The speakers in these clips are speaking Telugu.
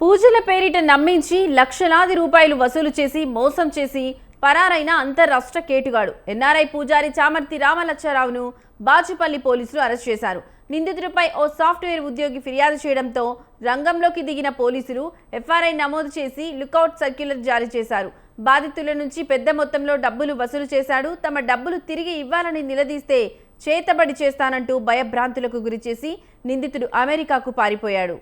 పూజల పేరిట నమ్మించి లక్షలాది రూపాయలు వసూలు చేసి మోసం చేసి పరారైన అంతర్రాష్ట్ర కేటుగాడు ఎన్ఆర్ఐ పూజారి చామర్తి రామలచ్చారావును బాచుపల్లి పోలీసులు అరెస్ట్ చేశారు. నిందితుడిపై ఓ సాఫ్ట్వేర్ ఉద్యోగి ఫిర్యాదు చేయడంతో రంగంలోకి దిగిన పోలీసులు ఎఫ్ఐఆర్ నమోదు చేసి లుకౌట్ సర్క్యులర్ జారీ చేశారు. బాధితుల నుంచి పెద్ద మొత్తంలో డబ్బులు వసూలు చేశాడు. తమ డబ్బులు తిరిగి ఇవ్వాలని నిలదీస్తే చేతబడి చేస్తానంటూ భయభ్రాంతులకు గురిచేసి నిందితుడు అమెరికాకు పారిపోయాడు.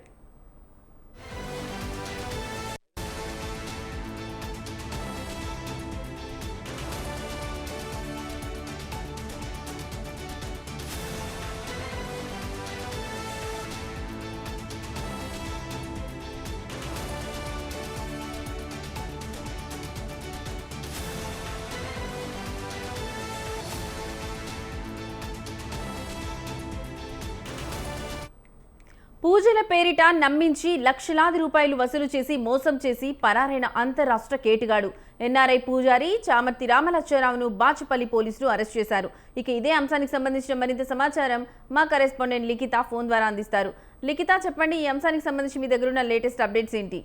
పూజల పేరిట నమ్మించి లక్షలాది రూపాయలు వసూలు చేసి మోసం చేసి పరారైన అంతర్రాష్ట్ర కేటుగాడు ఎన్ఆర్ఐ పూజారి చామర్తి రామలచ్చారావును బాచుపల్లి పోలీసులు అరెస్ట్ చేశారు. ఇక ఇదే అంశానికి సంబంధించిన మరింత సమాచారం మా కరెస్పాండెంట్ లిఖిత ఫోన్ ద్వారా అందిస్తారు. లిఖిత, చెప్పండి, ఈ అంశానికి సంబంధించి మీ దగ్గర ఉన్న లేటెస్ట్ అప్డేట్స్ ఏంటి?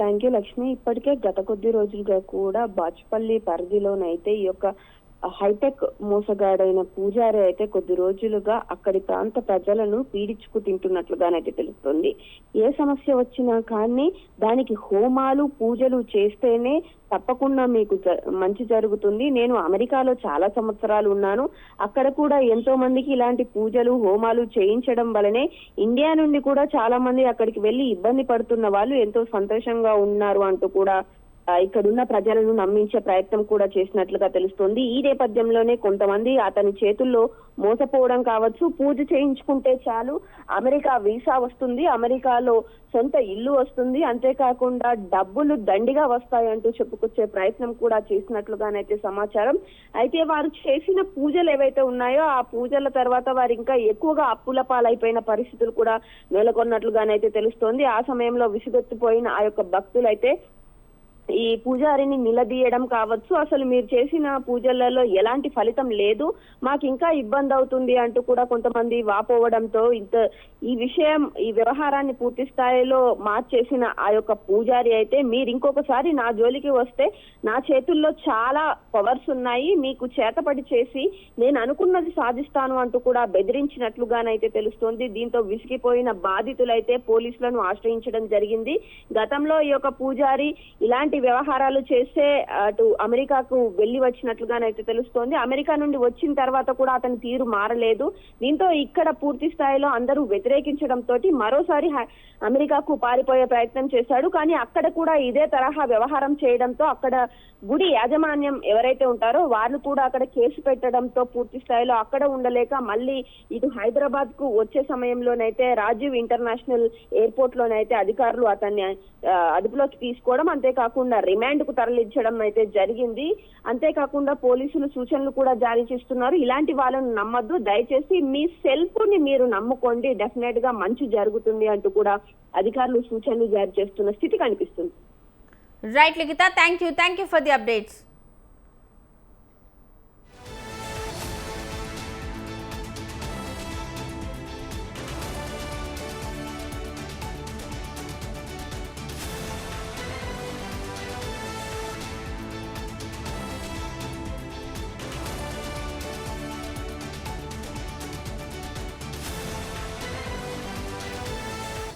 Thank you Lakshmi. ఇప్పటికే గత కొద్ది రోజులుగా కూడా బాచుపల్లి పరిధిలోనైతే ఈ యొక్క హైటెక్ మోసగాడైన పూజారి అయితే కొద్ది రోజులుగా అక్కడి ప్రాంత ప్రజలను పీడించుకు తింటున్నట్లుగానైతే తెలుస్తుంది. ఏ సమస్య వచ్చినా కానీ దానికి హోమాలు పూజలు చేస్తేనే తప్పకుండా మీకు మంచి జరుగుతుంది. నేను అమెరికాలో చాలా సంవత్సరాలు ఉన్నాను. అక్కడ కూడా ఎంతో మందికి ఇలాంటి పూజలు హోమాలు చేయించడం వలనే ఇండియా నుండి కూడా చాలా మంది అక్కడికి వెళ్లి ఇబ్బంది పడుతున్న వాళ్ళు ఎంతో సంతోషంగా ఉన్నారు అంటూ కూడా ఇక్కడున్న ప్రజలను నమ్మించే ప్రయత్నం కూడా చేసినట్లుగా తెలుస్తోంది. ఈ నేపథ్యంలోనే కొంతమంది అతని చేతుల్లో మోసపోవడం కావచ్చు, పూజ చేయించుకుంటే చాలు అమెరికా వీసా వస్తుంది, అమెరికాలో సొంత ఇల్లు వస్తుంది, అంతేకాకుండా డబ్బులు దండిగా వస్తాయంటూ చెప్పుకొచ్చే ప్రయత్నం కూడా చేసినట్లుగానైతే సమాచారం. అయితే వారు చేసిన పూజలు ఏవైతే ఉన్నాయో ఆ పూజల తర్వాత వారు ఇంకా ఎక్కువగా అప్పుల పాలైపోయిన పరిస్థితులు కూడా నెలకొన్నట్లుగానైతే తెలుస్తోంది. ఆ సమయంలో విసుగెత్తిపోయిన ఆ యొక్క భక్తులైతే ఈ పూజారిని నిలదీయడం కావచ్చు, అసలు మీరు చేసిన పూజలలో ఎలాంటి ఫలితం లేదు, మాకు ఇంకా ఇబ్బంది అవుతుంది అంటూ కూడా కొంతమంది వాపోవడంతో ఈ వ్యవహారాన్ని పూర్తి స్థాయిలో మార్చేసిన ఆ యొక్క పూజారి అయితే మీరు ఇంకొకసారి నా జోలికి వస్తే నా చేతుల్లో చాలా పవర్స్ ఉన్నాయి, మీకు చేతపడి చేసి నేను అనుకున్నది సాధిస్తాను అంటూ కూడా బెదిరించినట్లుగానైతే తెలుస్తోంది. దీంతో విసిగిపోయిన బాధితులైతే పోలీసులను ఆశ్రయించడం జరిగింది. గతంలో ఈ యొక్క పూజారి ఇలాంటి వ్యవహారాలు చేస్తే అటు అమెరికాకు వెళ్లి వచ్చినట్లుగానైతే తెలుస్తోంది. అమెరికా నుండి వచ్చిన తర్వాత కూడా అతని తీరు మారలేదు. దీంతో ఇక్కడ పూర్తి స్థాయిలో అందరూ వ్యతిరేకించడంతో మరోసారి అమెరికాకు పారిపోయే ప్రయత్నం చేశాడు. కానీ అక్కడ కూడా ఇదే తరహా వ్యవహారం చేయడంతో అక్కడ గుడి యాజమాన్యం ఎవరైతే ఉంటారో వాళ్ళు కూడా అక్కడ కేసు పెట్టడంతో పూర్తి స్థాయిలో అక్కడ ఉండలేక మళ్ళీ ఇటు హైదరాబాద్ కు వచ్చే సమయంలోనైతే రాజీవ్ ఇంటర్నేషనల్ ఎయిర్పోర్ట్ లోనైతే అధికారులు అతన్ని అదుపులోకి తీసుకోవడం, అంతేకాకుండా రిమాండ్ కు తరలించడం అయితే జరిగింది. అంతేకాకుండా పోలీసులు సూచనలు కూడా జారీ చేస్తున్నారు. ఇలాంటి వాళ్ళను నమ్మద్దు, దయచేసి మీ సెల్ఫ్ ని మీరు నమ్ముకోండి, డెఫినెట్ గా మంచి జరుగుతుంది అంటూ కూడా అధికారులు సూచనలు జారీ చేస్తున్న స్థితి కనిపిస్తుంది. Right Likhita, thank you for the updates.